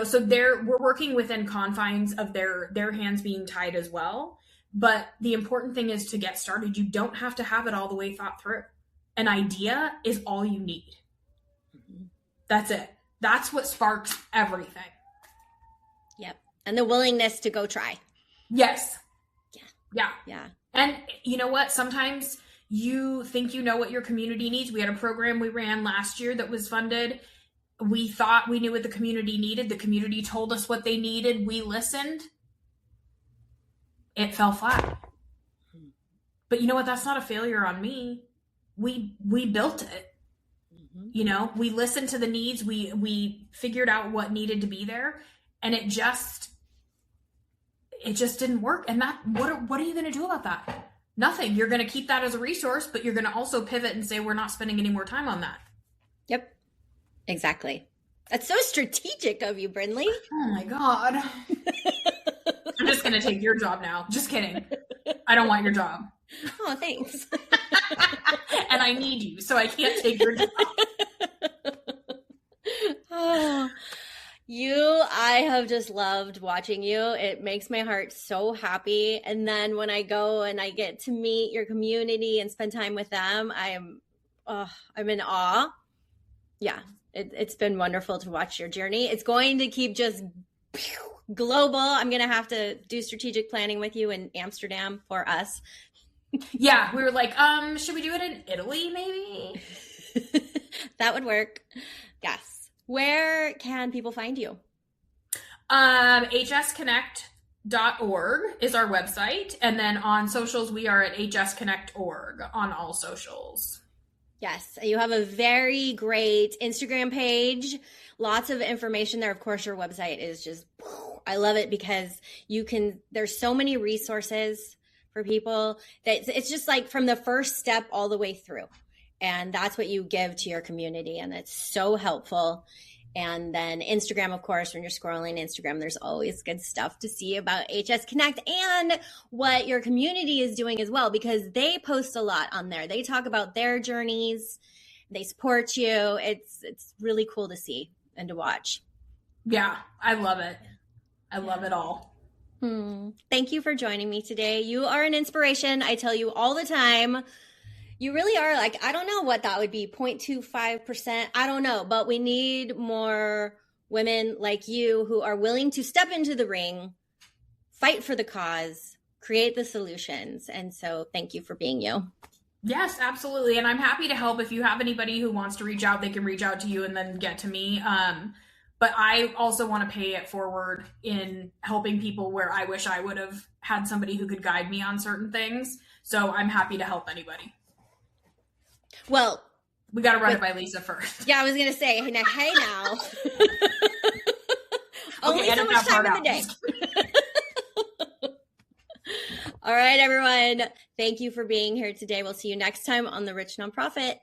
So we're working within confines of their hands being tied as well. But the important thing is to get started. You don't have to have it all the way thought through. An idea is all you need. Mm-hmm. That's it. That's what sparks everything. Yep. And the willingness to go try. Yes. Yeah. And you know what? Sometimes you think you know what your community needs. We had a program we ran last year that was funded. We thought we knew what the community needed. The community told us what they needed. We listened. It fell flat. But you know what? That's not a failure on me. We built it. Mm-hmm. We listened to the needs. We figured out what needed to be there, and it just didn't work. And what are you going to do about that? Nothing. You're going to keep that as a resource, but you're going to also pivot and say, we're not spending any more time on that. Yep. Exactly. That's so strategic of you, Brindley. Oh my God. I'm just going to take your job now. Just kidding. I don't want your job. Oh, thanks. And I need you, so I can't take your job. Oh, I have just loved watching you. It makes my heart so happy. And then when I go and I get to meet your community and spend time with them, I'm in awe. Yeah, it's been wonderful to watch your journey. It's going to keep just global. I'm going to have to do strategic planning with you in Amsterdam for us. Yeah, we were like, should we do it in Italy maybe? That would work. Yes. Where can people find you? hsconnect.org is our website. And then on socials, we are at hsconnect.org on all socials. Yes. You have a very great Instagram page. Lots of information there. Of course, your website is just, I love it, because there's so many resources for people that it's just like from the first step all the way through. And that's what you give to your community. And it's so helpful. And then Instagram, of course, when you're scrolling Instagram, there's always good stuff to see about HS Connect and what your community is doing as well, because they post a lot on there. They talk about their journeys. They support you. It's really cool to see and to watch. Yeah, I love it. I love it all. Thank you for joining me today. You are an inspiration. I tell you all the time. You really are. Like, I don't know what that would be, 0.25%. I don't know, but we need more women like you who are willing to step into the ring, fight for the cause, create the solutions. And so thank you for being you. Yes, absolutely. And I'm happy to help. If you have anybody who wants to reach out, they can reach out to you and then get to me. But I also want to pay it forward in helping people where I wish I would have had somebody who could guide me on certain things. So I'm happy to help anybody. Well, we got to run it by Lisa first. Yeah, I was going to say, hey now. Only Okay, so much time in the day. All right, everyone. Thank you for being here today. We'll see you next time on The Rich Nonprofit.